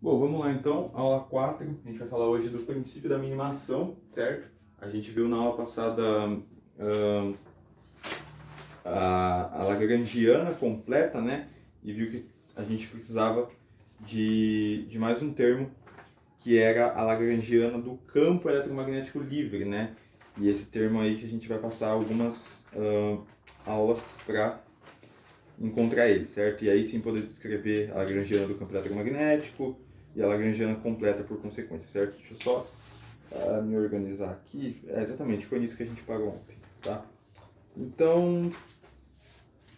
Bom, vamos lá então, aula 4, a gente vai falar hoje do princípio da minimação, certo? A gente viu na aula passada a Lagrangiana completa, né? E viu que a gente precisava de mais um termo, que era a Lagrangiana do campo eletromagnético livre, né? E esse termo aí que a gente vai passar algumas aulas para encontrar ele, certo? E aí sim poder descrever a Lagrangiana do campo eletromagnético e a Lagrangiana completa por consequência, certo? Deixa eu só me organizar aqui. Exatamente, foi nisso que a gente parou ontem, tá? Então,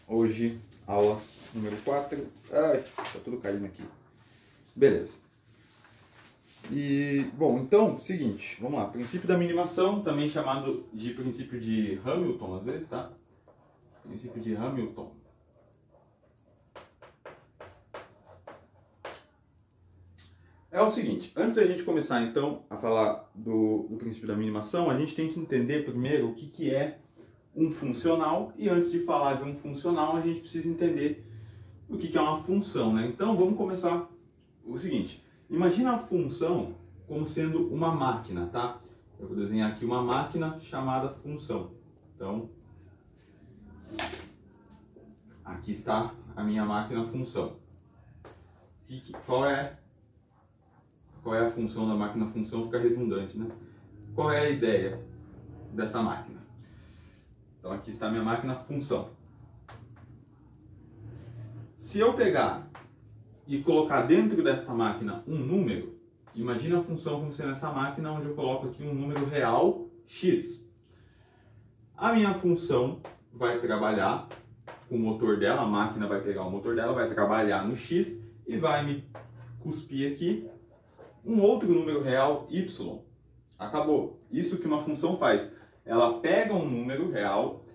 hoje, aula número 4. Ai, tá tudo caindo aqui. Beleza. E, bom, então, seguinte, vamos lá. Princípio da minimação, também chamado de princípio de Hamilton, às vezes, tá? Princípio de Hamilton. É o seguinte, antes da gente começar, então, a falar do princípio da minimação, a gente tem que entender primeiro o que é um funcional, e antes de falar de um funcional, a gente precisa entender o que é uma função, né? Então, vamos começar o seguinte. Imagina a função como sendo uma máquina, tá? Eu vou desenhar aqui uma máquina chamada função. Então, aqui está a minha máquina função. Qual é a função da máquina função? Fica redundante, né? Qual é a ideia dessa máquina? Então, aqui está a minha máquina função. Se eu pegar e colocar dentro desta máquina um número, imagina a função como sendo essa máquina onde eu coloco aqui um número real, x. A minha função vai trabalhar com o motor dela, a máquina vai pegar o motor dela, vai trabalhar no x e vai me cuspir aqui um outro número real, y. Acabou. Isso que uma função faz. Ela pega um número real,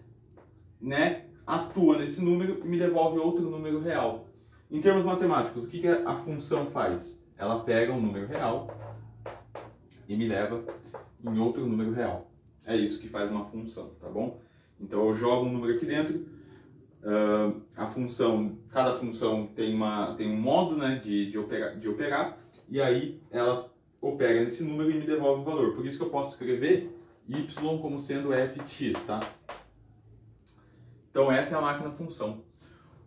né, atua nesse número e me devolve outro número real. Em termos matemáticos, o que a função faz? Ela pega um número real e me leva em outro número real. É isso que faz uma função, tá bom? Então eu jogo um número aqui dentro, cada função tem um modo, né, de operar, e aí ela opera nesse número e me devolve o valor. Por isso que eu posso escrever y como sendo f de x, tá? Então essa é a máquina função.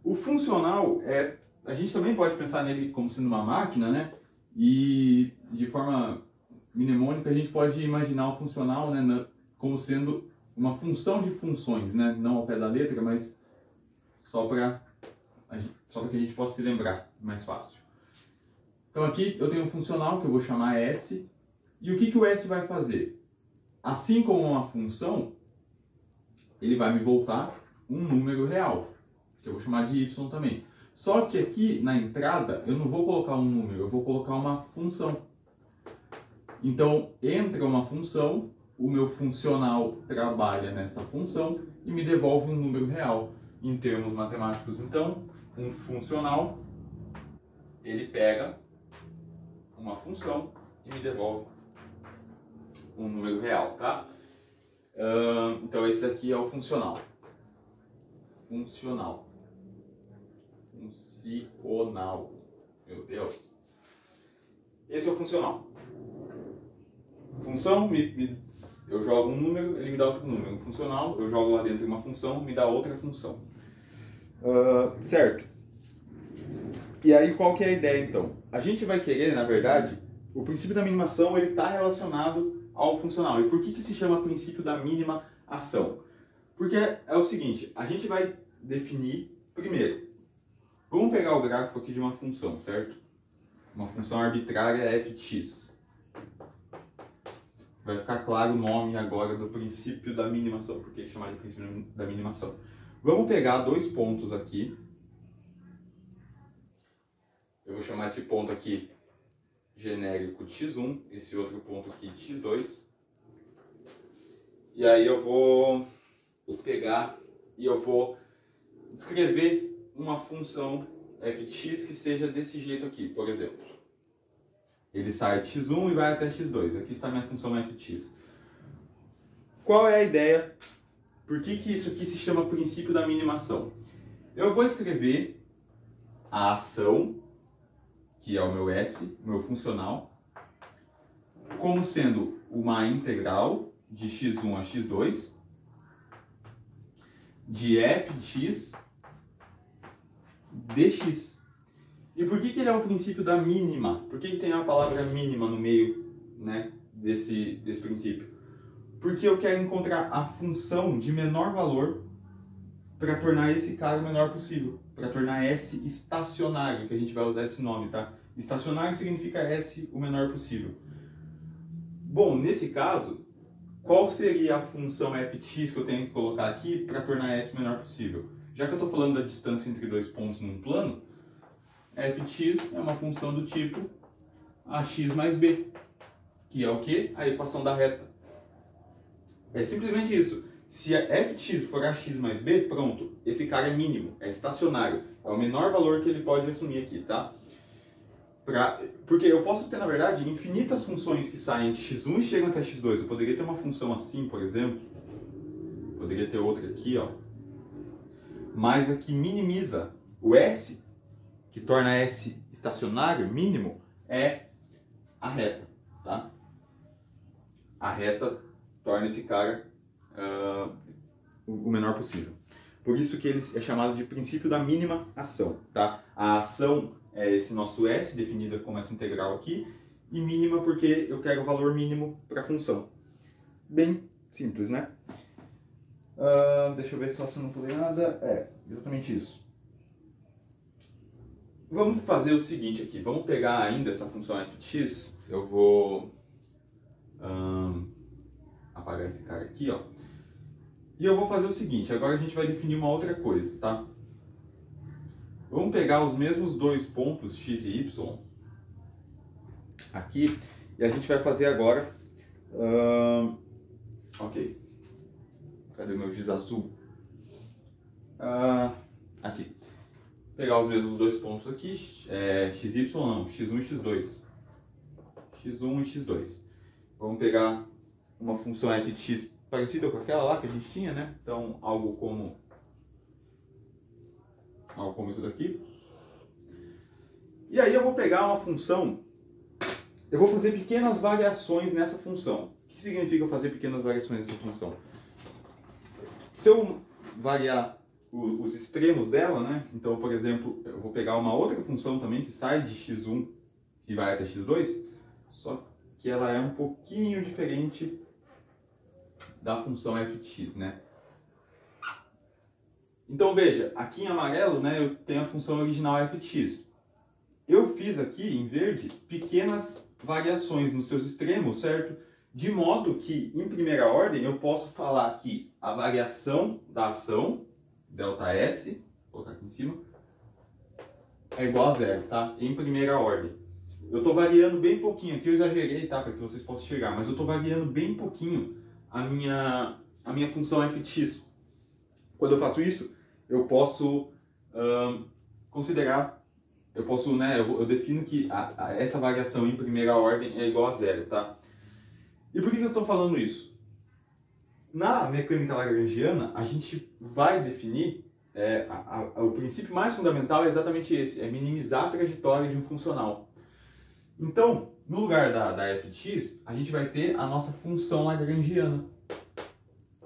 O funcional a gente também pode pensar nele como sendo uma máquina, né? E de forma mnemônica a gente pode imaginar o funcional, né, como sendo uma função de funções, né? Não ao pé da letra, mas só para que a gente possa se lembrar mais fácil. Então aqui eu tenho um funcional que eu vou chamar S, e o que o S vai fazer? Assim como uma função, ele vai me voltar um número real, que eu vou chamar de y também. Só que aqui na entrada eu não vou colocar um número, eu vou colocar uma função. Então entra uma função, o meu funcional trabalha nessa função e me devolve um número real. Em termos matemáticos, então, um funcional, ele pega uma função e me devolve um número real, tá? Então esse aqui é o funcional. Funcional. Meu Deus. Esse é o funcional. Função, eu jogo um número, ele me dá outro número. Um funcional, eu jogo lá dentro uma função, me dá outra função. Certo. E aí qual que é a ideia então? A gente vai querer, na verdade, o princípio da minimação ele está relacionado ao funcional. E por que se chama princípio da mínima ação? Porque é o seguinte, a gente vai definir primeiro. Vamos pegar o gráfico aqui de uma função, certo? Uma função arbitrária f de x. Vai ficar claro o nome agora do princípio da minimação. Por que chamar de princípio da minimação? Vamos pegar dois pontos aqui. Eu vou chamar esse ponto aqui genérico de x1, esse outro ponto aqui de x2. E aí eu vou pegar e eu vou descrever uma função f de x que seja desse jeito aqui, por exemplo. Ele sai de x1 e vai até x2. Aqui está a minha função f de x. Qual é a ideia? Por que isso aqui se chama princípio da minimação? Eu vou escrever a ação que é o meu S, o meu funcional, como sendo uma integral de x1 a x2, de f de x dx. E por que ele é o princípio da mínima? Por que tem a palavra mínima no meio, né, desse princípio? Porque eu quero encontrar a função de menor valor para tornar esse cara o menor possível, para tornar S estacionário, que a gente vai usar esse nome, tá? Estacionário significa S o menor possível. Bom, nesse caso, qual seria a função f de x que eu tenho que colocar aqui para tornar S o menor possível? Já que eu estou falando da distância entre dois pontos num plano, f de x é uma função do tipo ax mais b, que é o que? A equação da reta. É simplesmente isso. Se a f de x for ax mais b, pronto, esse cara é mínimo, é estacionário, é o menor valor que ele pode assumir aqui, tá? Porque eu posso ter, na verdade, infinitas funções que saem de x1 e chegam até x2. Eu poderia ter uma função assim, por exemplo, poderia ter outra aqui, ó, mas a que minimiza o s, que torna S estacionário, mínimo, é a reta, tá? A reta torna esse cara o menor possível. Por isso que ele é chamado de princípio da mínima ação, tá? A ação é esse nosso S, definida como essa integral aqui, e mínima porque eu quero o valor mínimo para a função. Bem simples, né? Deixa eu ver se eu não pulei nada. É, exatamente isso. Vamos fazer o seguinte aqui, vamos pegar ainda essa função f de x, eu vou apagar esse cara aqui, ó, e eu vou fazer o seguinte, agora a gente vai definir uma outra coisa, tá? Vamos pegar os mesmos dois pontos x e y aqui, e a gente vai fazer agora, ok, cadê o meu giz azul? Aqui. Pegar os mesmos dois pontos aqui, xy não, x1 e x2. x1 e x2. Vamos pegar uma função f de x parecida com aquela lá que a gente tinha, né? Então, algo como isso daqui. E aí eu vou pegar uma função, eu vou fazer pequenas variações nessa função. O que significa fazer pequenas variações nessa função? Se eu variar os extremos dela, né? Então, por exemplo, eu vou pegar uma outra função também que sai de x1 e vai até x2, só que ela é um pouquinho diferente da função f de x, né? Então veja, aqui em amarelo, né, eu tenho a função original f de x. Eu fiz aqui em verde pequenas variações nos seus extremos, certo? De modo que, em primeira ordem, eu posso falar que a variação da ação ΔS, vou colocar aqui em cima, é igual a zero, tá? Em primeira ordem. Eu estou variando bem pouquinho, aqui eu exagerei, tá? Para que vocês possam chegar, mas eu estou variando bem pouquinho a minha função f de x. Quando eu faço isso, eu posso considerar, eu defino que essa variação em primeira ordem é igual a zero, tá? E por que eu estou falando isso? Na mecânica lagrangiana, a gente vai definir, o princípio mais fundamental é exatamente esse, é minimizar a trajetória de um funcional. Então, no lugar da f de x, a gente vai ter a nossa função lagrangiana,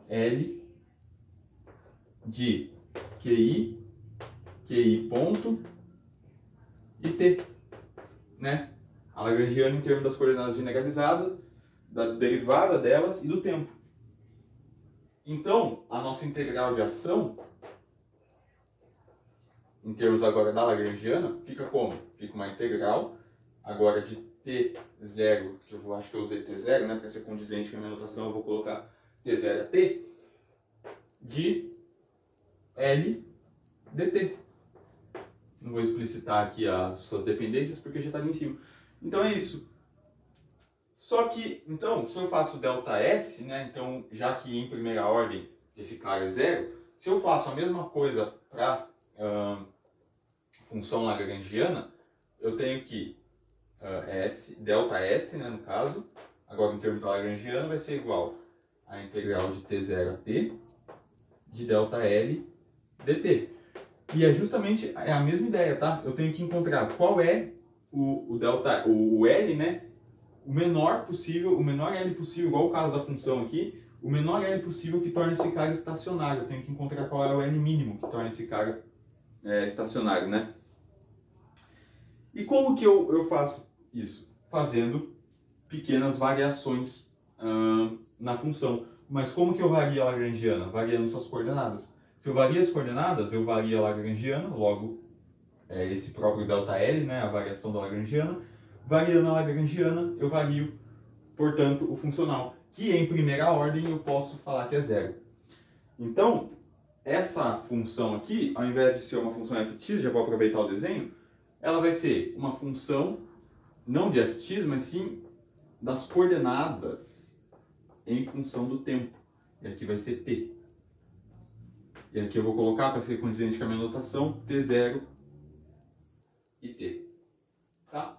L de QI ponto e T, né? A lagrangiana em termos das coordenadas generalizadas, da derivada delas e do tempo. Então, a nossa integral de ação, em termos agora da lagrangiana, fica como? Fica uma integral, agora de T0, que eu acho que eu usei T0, né, para ser condizente com a minha notação, eu vou colocar T0 a T, de L dt. Não vou explicitar aqui as suas dependências, porque já está ali em cima. Então é isso. Só que, então, se eu faço ΔS, né, então, já que em primeira ordem esse cara é zero, se eu faço a mesma coisa para função lagrangiana, eu tenho que ΔS, né, no caso, agora em termos da lagrangiana, vai ser igual a integral de T0 a T de ΔL dt. E é justamente a mesma ideia, tá? Eu tenho que encontrar qual é o L, né, o menor possível, o menor L possível, igual o caso da função aqui, o menor L possível que torna esse cara estacionário. Eu tenho que encontrar qual é o L mínimo que torna esse cara estacionário, né? E como que eu faço isso? Fazendo pequenas variações na função. Mas como que eu vario a lagrangiana? Variando suas coordenadas. Se eu vario as coordenadas, eu vario a lagrangiana, logo esse próprio ΔL, né, a variação da lagrangiana. Variando a lagrangiana, eu vario, portanto, o funcional, que em primeira ordem eu posso falar que é zero. Então, essa função aqui, ao invés de ser uma função f(x), já vou aproveitar o desenho, ela vai ser uma função, não de f(x), mas sim das coordenadas em função do tempo. E aqui vai ser t. E aqui eu vou colocar, para ser condizente com a minha notação, t0 e t. Tá?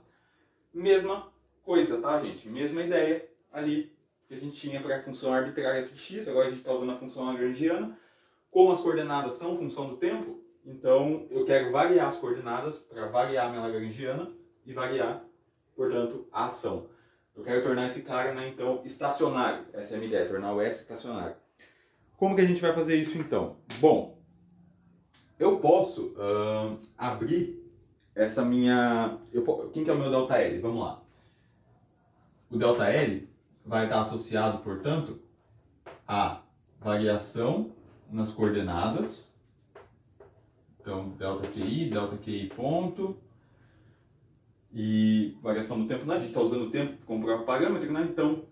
Mesma coisa, tá, gente? Mesma ideia ali que a gente tinha para a função arbitrária f(x), agora a gente está usando a função lagrangiana. Como as coordenadas são função do tempo, então eu quero variar as coordenadas para variar a minha lagrangiana e variar, portanto, a ação. Eu quero tornar esse cara, né, então, estacionário. Essa é a minha ideia, tornar o S estacionário. Como que a gente vai fazer isso, então? Bom, eu posso abrir essa minha... Quem que é o meu ΔL? Vamos lá. O ΔL vai estar associado, portanto, à variação nas coordenadas. Então, ΔQi ponto. E variação do tempo, né? A gente está usando o tempo como próprio parâmetro, né? Então,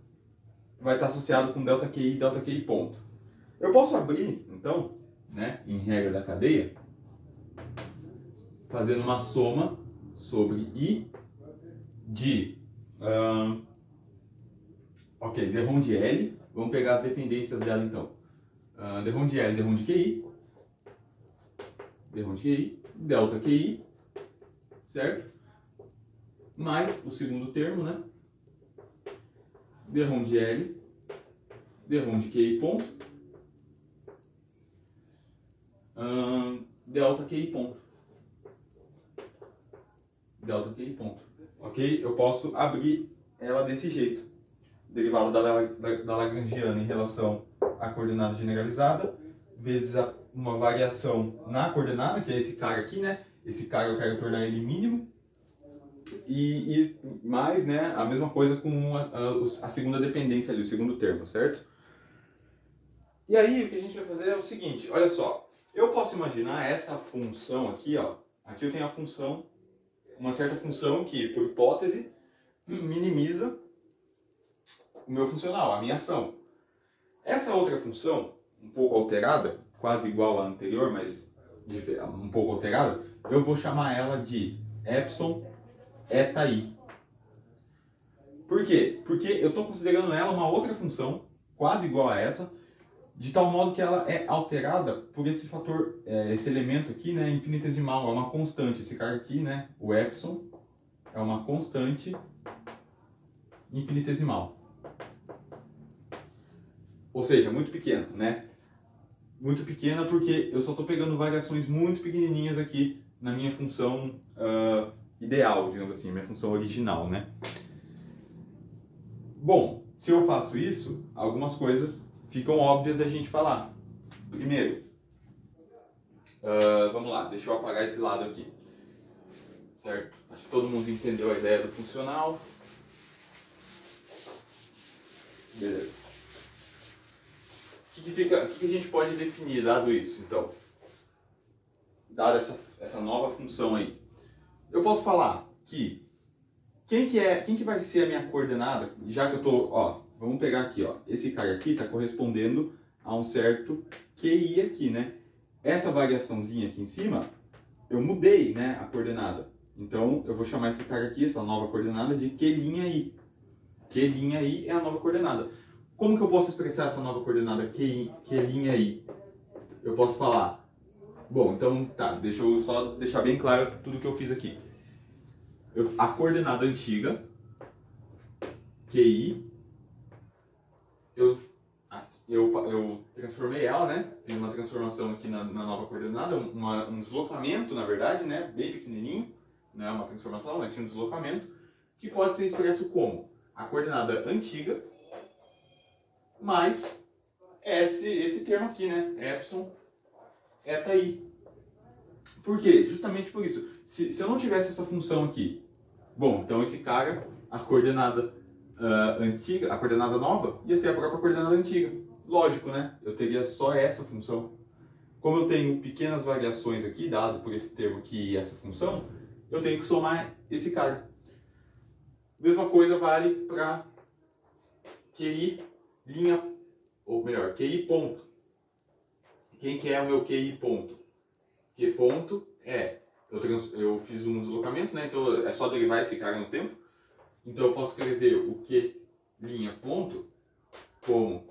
vai estar associado com ΔQi ponto. Eu posso abrir, então, né, em regra da cadeia, fazendo uma soma sobre I de derrom de L. Vamos pegar as dependências dela, então. Derrom de L, derrom de QI, ΔQi, certo? Mais o segundo termo, né? Derrom de L, derrom de QI ponto, ΔQi ponto. ΔQi ponto. Ok? Eu posso abrir ela desse jeito. Derivado da lagrangiana em relação à coordenada generalizada, vezes uma variação na coordenada, que é esse cara aqui, né? Esse cara eu quero tornar ele mínimo. E mais, né, a mesma coisa com a segunda dependência ali, o segundo termo, certo? E aí o que a gente vai fazer é o seguinte, olha só. Eu posso imaginar essa função aqui, ó. Aqui eu tenho a função, uma certa função que, por hipótese, minimiza o meu funcional, a minha ação. Essa outra função, um pouco alterada, quase igual à anterior, mas um pouco alterada, eu vou chamar ela de epsilon eta i. Por quê? Porque eu estou considerando ela uma outra função, quase igual a essa, de tal modo que ela é alterada por esse fator, esse elemento aqui, né, infinitesimal, é uma constante. Esse cara aqui, né, o epsilon, é uma constante infinitesimal. Ou seja, muito pequena, né? Muito pequena porque eu só estou pegando variações muito pequenininhas aqui na minha função ideal, digamos assim, minha função original, né? Bom, se eu faço isso, algumas coisas ficam óbvias da gente falar. Primeiro, vamos lá, deixa eu apagar esse lado aqui. Certo? Acho que todo mundo entendeu a ideia do funcional. Beleza. O que a gente pode definir dado isso, então? Dada essa nova função aí. Eu posso falar que quem que vai ser a minha coordenada, já que eu tô, ó, vamos pegar aqui, ó, esse cara aqui está correspondendo a um certo QI aqui, né? Essa variaçãozinha aqui em cima, eu mudei, né, a coordenada. Então, eu vou chamar esse cara aqui, essa nova coordenada, de Q'I. Q'I é a nova coordenada. Como que eu posso expressar essa nova coordenada Q'I? Eu posso falar... Bom, então, tá, deixa eu só deixar bem claro tudo que eu fiz aqui. A coordenada antiga, Qi, eu transformei ela, né? Fiz uma transformação aqui na nova coordenada, um deslocamento, na verdade, né? Bem pequenininho, né, uma transformação, né, sim, um deslocamento, que pode ser expresso como a coordenada antiga mais esse termo aqui, né, epsilon eta i. Por quê? Justamente por isso. Se eu não tivesse essa função aqui, bom, então esse cara, a coordenada antiga, a coordenada nova, ia ser a própria coordenada antiga. Lógico, né? Eu teria só essa função. Como eu tenho pequenas variações aqui, dado por esse termo aqui e essa função, eu tenho que somar esse cara. Mesma coisa vale para QI linha, ou melhor, QI ponto. Quem que é o meu QI ponto? Q ponto é, eu fiz um deslocamento, né? Então é só derivar esse cara no tempo. Então eu posso escrever o Q linha ponto como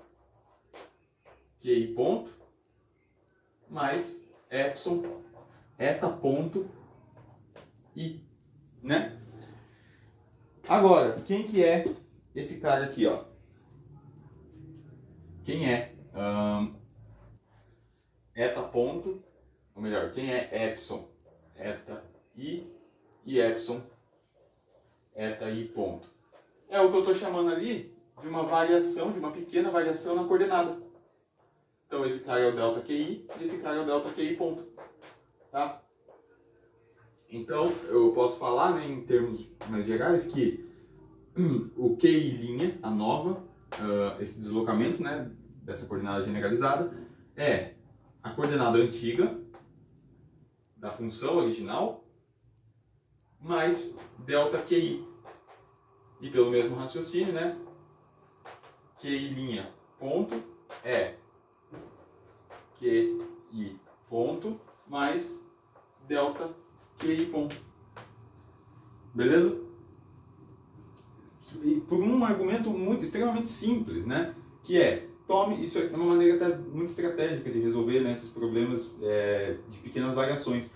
QI ponto mais epsilon eta ponto i, né? Agora, quem que é esse cara aqui, ó? Quem é eta ponto, ou melhor, quem é epsilon eta i e epsilon eta i ponto? É o que eu estou chamando ali de uma variação, de uma pequena variação na coordenada. Então esse cara é o delta QI e esse cara é o delta QI ponto. Tá? Então eu posso falar, né, em termos mais gerais que o QI linha, a nova, esse deslocamento, né, dessa coordenada generalizada, é a coordenada antiga da função original mais delta QI. E pelo mesmo raciocínio, né, QI linha ponto é QI ponto mais delta QI ponto. Beleza? E por um argumento extremamente simples, né? Que é, tome, isso é uma maneira até muito estratégica de resolver, né, esses problemas de pequenas variações.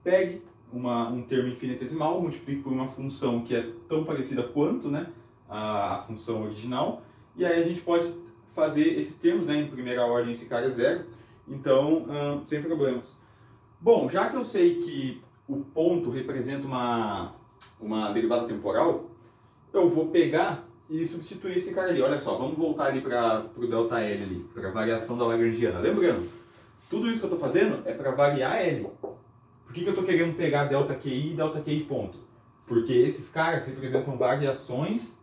Pegue um termo infinitesimal, multiplique por uma função que é tão parecida quanto, né, a função original, e aí a gente pode fazer esses termos, né, em primeira ordem esse cara é zero, então sem problemas. Bom, já que eu sei que o ponto representa uma derivada temporal, eu vou pegar e substituir esse cara ali. Olha só, vamos voltar ali para o ΔL ali, para a variação da Lagrangiana. Lembrando, tudo isso que eu estou fazendo é para variar L. Por que eu estou querendo pegar ΔQi e ΔQi ponto? Porque esses caras representam variações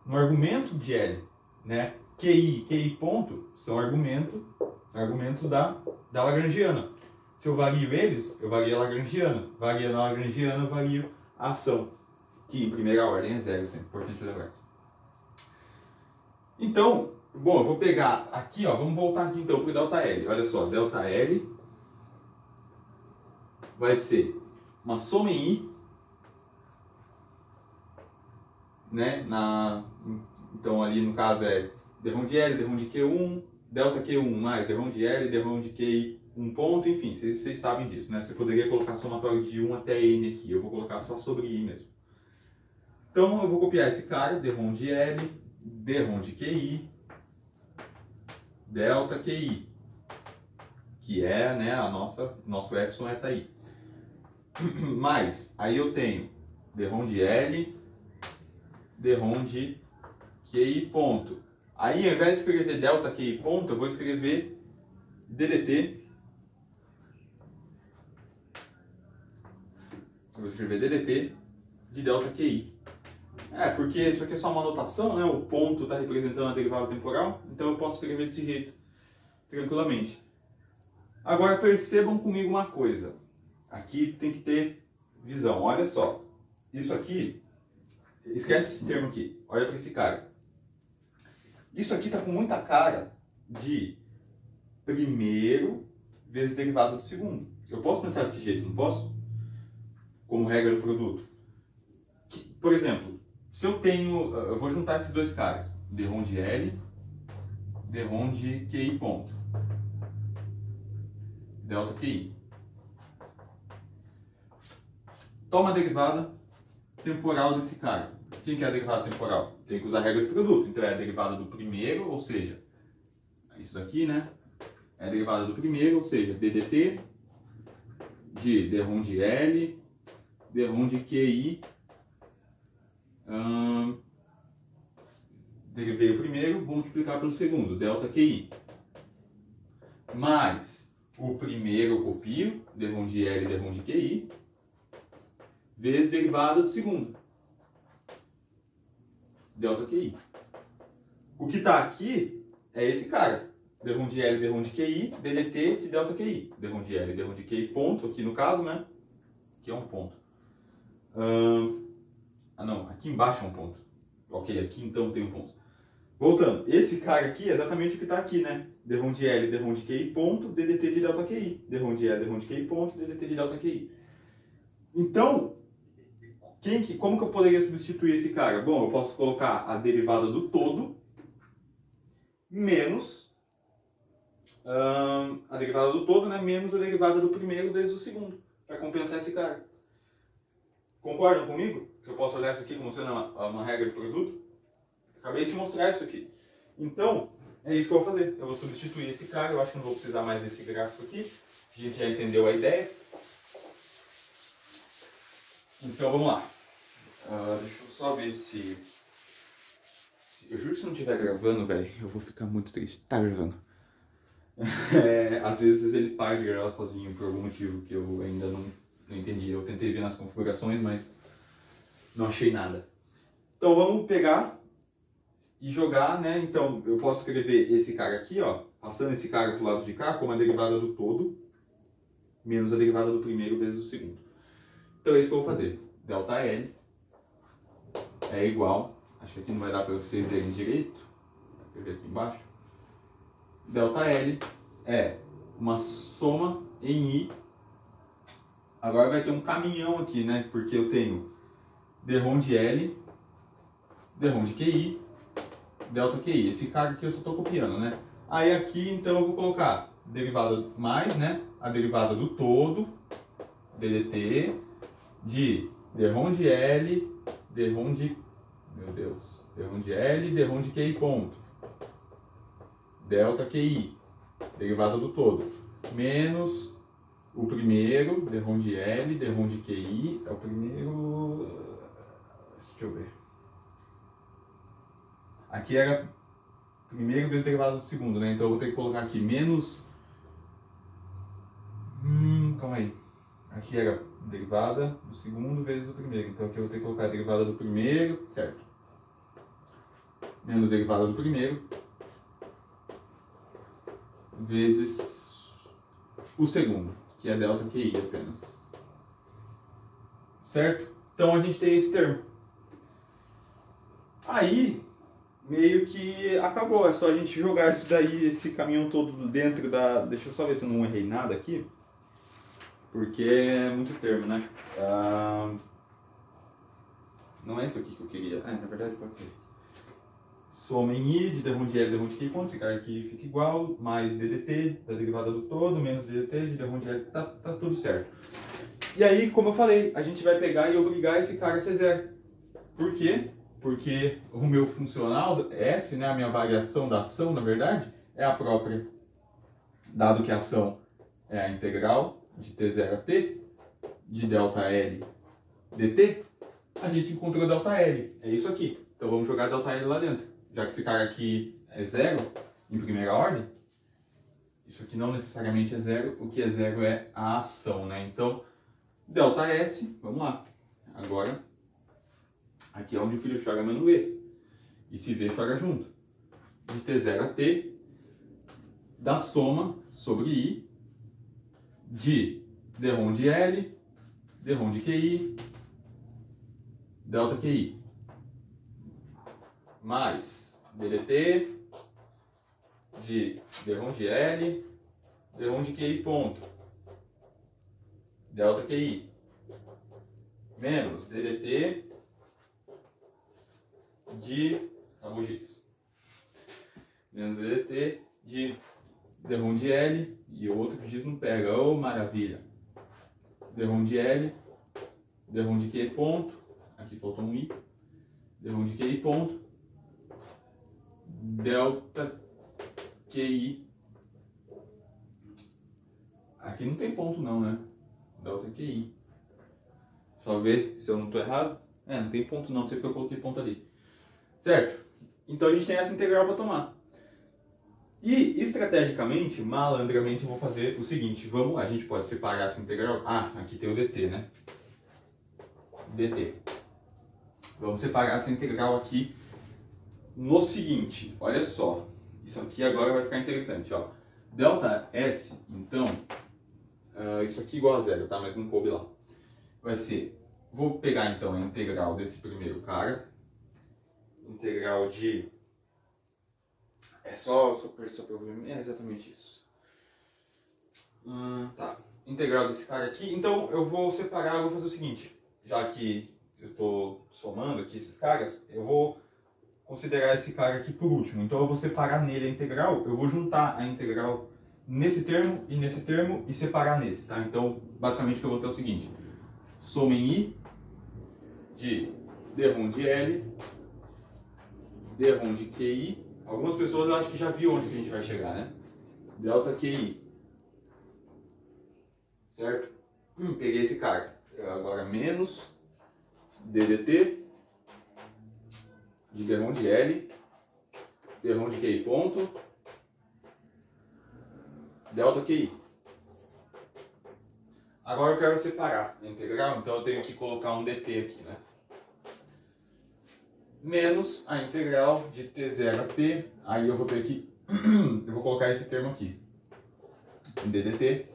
no argumento de L, né? QI e QI ponto são argumentos da Lagrangiana. Se eu vario eles, eu vario a Lagrangiana. Variando a Lagrangiana, eu vario a ação, que em primeira ordem é zero, isso é importante lembrar. Então, bom, eu vou pegar aqui, ó, vamos voltar aqui então para o ΔL. Olha só, ΔL vai ser uma soma em I, né? Então ali no caso é d de L, d de Q1, ΔQ1 mais d de L, d de QI, um ponto, enfim, vocês sabem disso, né? Você poderia colocar somatório de 1 até N aqui, eu vou colocar só sobre I mesmo. Então eu vou copiar esse cara, d de L, d de QI, ΔQI, que é, né, nosso epsilon eta i. Mas, aí eu tenho d de L, d de QI ponto. Aí, ao invés de escrever ΔQI ponto, eu vou escrever DDT. Eu vou escrever DDT de ΔQI. Porque isso aqui é só uma notação, né? O ponto está representando a derivada temporal, então eu posso escrever desse jeito, tranquilamente. Agora percebam comigo uma coisa. Aqui tem que ter visão. Olha só. Isso aqui, esquece esse termo aqui. Olha para esse cara. Isso aqui está com muita cara de primeiro vezes derivada do segundo. Eu posso pensar desse jeito, não posso? Como regra do produto. Por exemplo, se eu tenho... Eu vou juntar esses dois caras. d de L, d de QI ponto. ΔQI. Toma a derivada temporal desse cara. Quem que é a derivada temporal? Tem que usar a regra do produto. Então é a derivada do primeiro, ou seja, isso daqui, né? É a derivada do primeiro, ou seja, DDT de d de L, derrom de QI, derivei o primeiro, vou multiplicar pelo segundo, delta QI. Mais o primeiro eu copio, derrom de L, derrom de QI, vezes derivada do segundo, delta QI. O que está aqui é esse cara, derrom de L, derrom de QI, DDT de delta QI. Derrom de L, derrom de QI, ponto, aqui no caso, né? Aqui é um ponto. Não, aqui embaixo é um ponto. Ok, aqui então tem um ponto. Voltando, esse cara aqui é exatamente o que está aqui, né? Derrom de L, derrom de QI, ponto, DDT de delta QI. Derrom de L, derrom de QI, ponto, DDT de delta QI. Então, como que eu poderia substituir esse cara? Bom, eu posso colocar a derivada do todo menos a derivada do todo, né? Menos a derivada do primeiro vezes o segundo, para compensar esse cara. Concordam comigo? Que eu posso olhar isso aqui como sendo uma regra de produto? Acabei de te mostrar isso aqui. Então, é isso que eu vou fazer. Eu vou substituir esse cara, eu acho que não vou precisar mais desse gráfico aqui. A gente já entendeu a ideia. Então, vamos lá. Deixa eu só ver se... Eu juro que se não estiver gravando, velho, eu vou ficar muito triste. Tá gravando. Às vezes ele para de gravar sozinho por algum motivo que eu ainda não entendi. Eu tentei ver nas configurações, mas não achei nada. Então vamos pegar e jogar, né? Então eu posso escrever esse cara aqui, ó, passando esse cara pro lado de cá como a derivada do todo menos a derivada do primeiro vezes o segundo. Então é isso que eu vou fazer. Delta L é igual, acho que aqui não vai dar para vocês verem direito, vou escrever aqui embaixo. Delta L é uma soma em I. Agora vai ter um caminhão aqui, né? Porque eu tenho derrom de L, derrom de QI, delta QI. Esse cara aqui eu só estou copiando, né? Aí aqui então eu vou colocar derivada mais, né? A derivada do todo, DDT, de derrom de L, derrom de... Meu Deus. Derrom de L, derrom de QI, ponto. Delta QI, derivada do todo, menos o primeiro, derrom de L, derrom de QI, é o primeiro... Deixa eu ver. Aqui era primeiro vezes derivada do segundo, né? Então eu vou ter que colocar aqui menos... calma aí. Aqui era derivada do segundo vezes o primeiro. Então aqui eu vou ter que colocar a derivada do primeiro, certo? Menos derivada do primeiro vezes o segundo, que é delta QI apenas. Certo? Então a gente tem esse termo. Aí, meio que acabou. É só a gente jogar isso daí, esse caminhão todo dentro da... Deixa eu só ver se eu não errei nada aqui. Porque é muito termo, né? Não é isso aqui que eu queria. Na verdade pode ser. Soma em I de derrom de L, derrom de QI, ponto. Esse cara aqui fica igual, mais DDT da derivada do todo, menos DDT de derrom de L, tá tudo certo. E aí, como eu falei, a gente vai pegar e obrigar esse cara a ser zero. Por quê? Porque o meu funcional, S, né, a minha variação da ação, na verdade, é a própria. Dado que a ação é a integral de T0 a T, de delta L dt, a gente encontrou delta L. É isso aqui. Então vamos jogar delta L lá dentro. Já que esse cara aqui é zero, em primeira ordem, isso aqui não necessariamente é zero, o que é zero é a ação, né? Então, delta S, vamos lá. Agora, aqui é onde o filho chora, mas não vê. E se vê, chora junto. De T0 a T, da soma sobre I, de derrom de L, derrom de QI, delta QI, mais DDT de derrom de L, derrom de QI, ponto, delta QI, menos DDT de... Acabou giz. Menos DDT de derrom de L e outro que giz não pega. Oh, maravilha! Derrom de L, derrom de QI, ponto, aqui faltou um I, derrom de QI, ponto, delta QI. Aqui não tem ponto não, né? Delta QI. Só ver se eu não estou errado. Não tem ponto não, não sei porque eu coloquei ponto ali. Certo? Então a gente tem essa integral para tomar. E estrategicamente, malandramente, eu vou fazer o seguinte. A gente pode separar essa integral. Aqui tem o dt, né? dt. Vamos separar essa integral aqui no seguinte. Olha só. Isso aqui agora vai ficar interessante, ó. Delta S, então, isso aqui igual a zero, tá? Mas não coube lá. Vai ser, vou pegar então a integral desse primeiro cara. Integral de... só para eu ver, é exatamente isso. Tá, integral desse cara aqui. Então eu vou separar, eu vou fazer o seguinte. Já que eu estou somando aqui esses caras, eu vou considerar esse cara aqui por último. Então eu vou separar nele a integral, eu vou juntar a integral nesse termo e separar nesse, tá? Então, basicamente o que eu vou ter é o seguinte. Soma em I de d1 de L, d1 de QI. Algumas pessoas eu acho que já viu onde que a gente vai chegar, né? Delta QI. Certo? Peguei esse cara. Agora menos DDT de d1 de L, d1 de QI ponto, delta QI. Agora eu quero separar a integral, então eu tenho que colocar um dt aqui, né? Menos a integral de t0 a t, aí eu vou ter que, eu vou colocar esse termo aqui, ddt,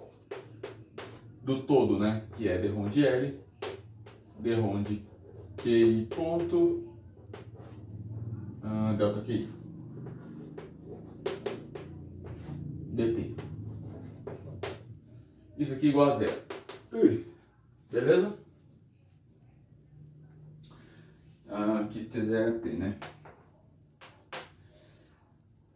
do todo, né? Que é d1 de L, d1 de QI ponto, delta QI, dt. Isso aqui igual a zero. Beleza? Aqui T0 é T, né?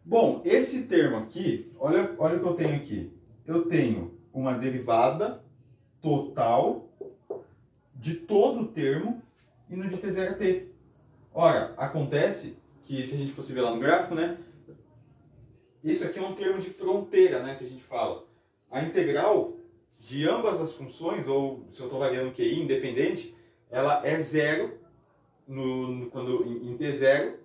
Bom, esse termo aqui, olha o que eu tenho aqui. Eu tenho uma derivada total de todo o termo indo de T0 a T. Ora, acontece que, se a gente fosse ver lá no gráfico, né? Isso aqui é um termo de fronteira, né? Que a gente fala. A integral de ambas as funções, ou se eu estou variando QI independente, ela é zero em T0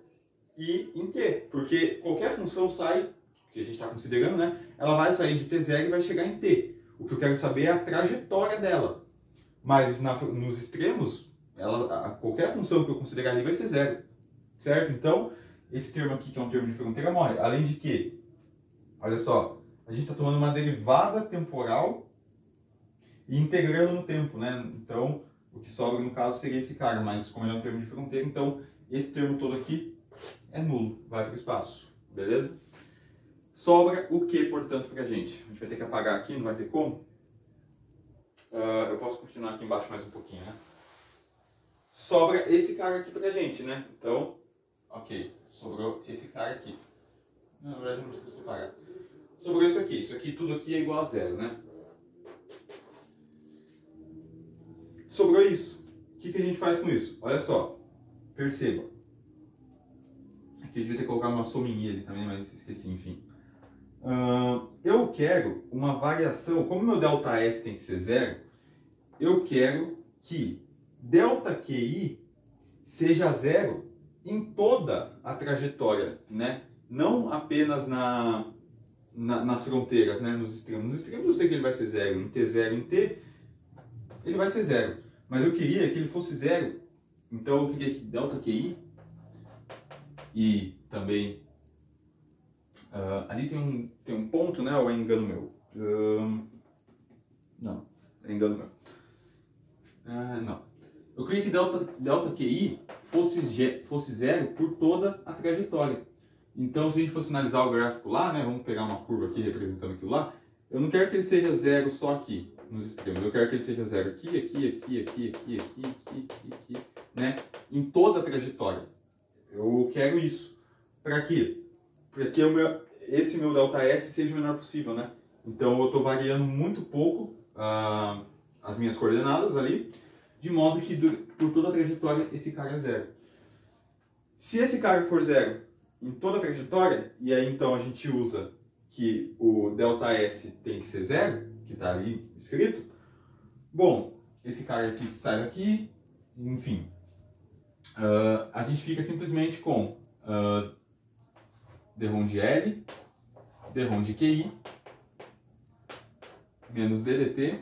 e em T. Porque qualquer função sai, que a gente está considerando, né? Ela vai sair de T0 e vai chegar em T. O que eu quero saber é a trajetória dela. Mas nos extremos, qualquer função que eu considerar ali vai ser zero. Certo? Então, esse termo aqui, que é um termo de fronteira, morre. Além de que, olha só, a gente está tomando uma derivada temporal e integrando no tempo, né? Então, o que sobra no caso seria esse cara, mas como ele é um termo de fronteira, então esse termo todo aqui é nulo, vai para o espaço, beleza? Sobra o que, portanto, pra gente? A gente vai ter que apagar aqui, não vai ter como? Eu posso continuar aqui embaixo mais um pouquinho, né? Sobra esse cara aqui pra gente, né? Então, ok, sobrou esse cara aqui. Na verdade, não precisa separar. Sobrou isso aqui tudo aqui é igual a zero, né? Sobrou isso. O que a gente faz com isso? Olha só, perceba. Aqui eu devia ter colocado uma sominha ali também, mas esqueci, enfim. Eu quero uma variação, como meu delta S tem que ser zero, eu quero que delta QI seja zero em toda a trajetória, né? Não apenas nas fronteiras, né? Nos extremos. Nos extremos eu sei que ele vai ser zero, em T0, em T, ele vai ser zero. Mas eu queria que ele fosse zero, então eu queria que delta QI e também ali tem um ponto, né? Ou é engano meu? Não, é engano meu. Não. Eu queria que delta QI fosse zero por toda a trajetória. Então, se a gente fosse analisar o gráfico lá, né? Vamos pegar uma curva aqui representando aquilo lá. Eu não quero que ele seja zero só aqui, nos extremos. Eu quero que ele seja zero aqui, né? Em toda a trajetória. Eu quero isso. Para quê? Para que esse meu delta S seja o menor possível, né? Então eu estou variando muito pouco as minhas coordenadas ali, de modo que por toda a trajetória esse cara é zero. Se esse cara for zero em toda a trajetória, e aí então a gente usa que o delta S tem que ser zero, que está ali escrito, bom, esse cara aqui sai daqui, enfim. A gente fica simplesmente com d-ROM de L, d-ROM de QI, menos DDT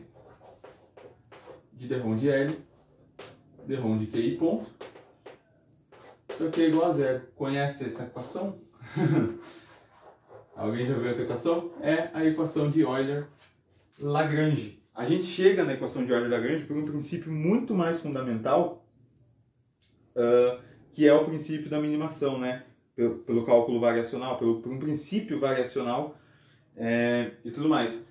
de d-ROM de L, d-ROM de QI, ponto. Isso aqui é igual a zero. Conhece essa equação? Alguém já viu essa equação? É a equação de Euler-Lagrange. A gente chega na equação de Euler-Lagrange por um princípio muito mais fundamental, que é o princípio da minimação, né? Pelo cálculo variacional, por um princípio variacional e tudo mais.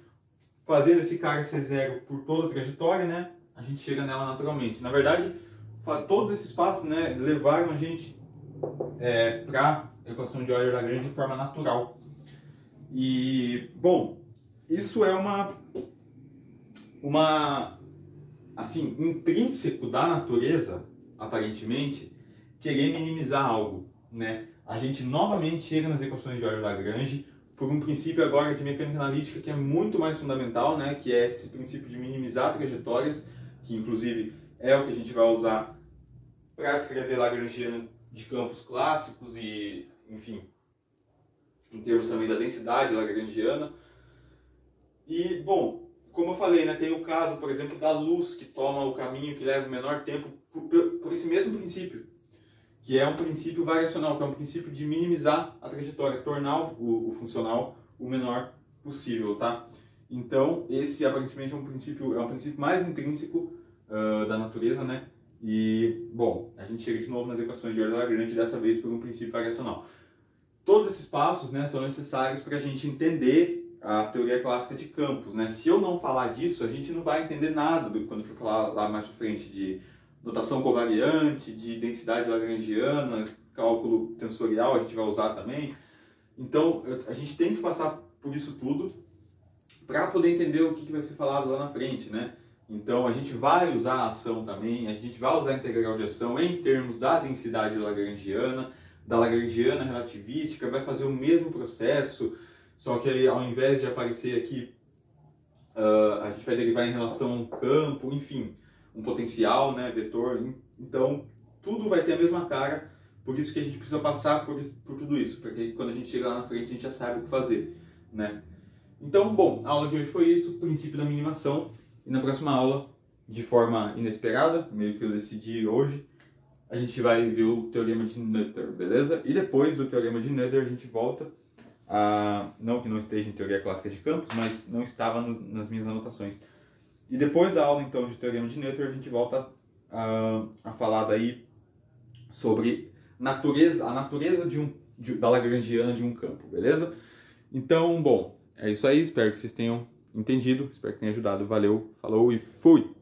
Fazendo esse cara ser zero por toda a trajetória, né? A gente chega nela naturalmente. Na verdade, todos esses passos, né, levaram a gente para a equação de Euler-Lagrange de forma natural. E, bom, isso é assim, intrínseco da natureza, aparentemente, querer minimizar algo, né? A gente novamente chega nas equações de Euler-Lagrange por um princípio agora de mecânica analítica que é muito mais fundamental, né? Que é esse princípio de minimizar trajetórias, que inclusive é o que a gente vai usar para descrever Lagrangiana de campos clássicos e, enfim, em termos também da densidade lagrangiana. E, bom, como eu falei, né, tem o caso, por exemplo, da luz que toma o caminho que leva o menor tempo por esse mesmo princípio, que é um princípio variacional, que é um princípio de minimizar a trajetória, tornar o funcional o menor possível, tá? Então, esse aparentemente é um princípio mais intrínseco da natureza, né? E, bom, a gente chega de novo nas equações de Euler-Lagrange, dessa vez por um princípio variacional. Todos esses passos, né, são necessários para a gente entender a teoria clássica de campos, né? Se eu não falar disso, a gente não vai entender nada quando for falar lá mais para frente de notação covariante, de densidade lagrangiana, cálculo tensorial a gente vai usar também. Então, a gente tem que passar por isso tudo para poder entender o que vai ser falado lá na frente, né? Então, a gente vai usar a ação também, a gente vai usar a integral de ação em termos da densidade lagrangiana, da lagrangiana relativística, vai fazer o mesmo processo, só que aí, ao invés de aparecer aqui, a gente vai derivar em relação a um campo, enfim, um potencial, né, vetor. Então, tudo vai ter a mesma cara, por isso que a gente precisa passar por tudo isso, porque quando a gente chegar lá na frente a gente já sabe o que fazer, né? Então, bom, a aula de hoje foi isso, o princípio da minimação, e na próxima aula, de forma inesperada, meio que eu decidi hoje, a gente vai ver o teorema de Noether, beleza? E depois do teorema de Noether a gente volta não que não esteja em teoria clássica de campos, mas não estava nas minhas anotações. E depois da aula então de teorema de Noether a gente volta a falar daí sobre a natureza da lagrangiana de um campo, beleza? Então, bom, é isso aí, espero que vocês tenham entendido, espero que tenha ajudado, valeu, falou e fui!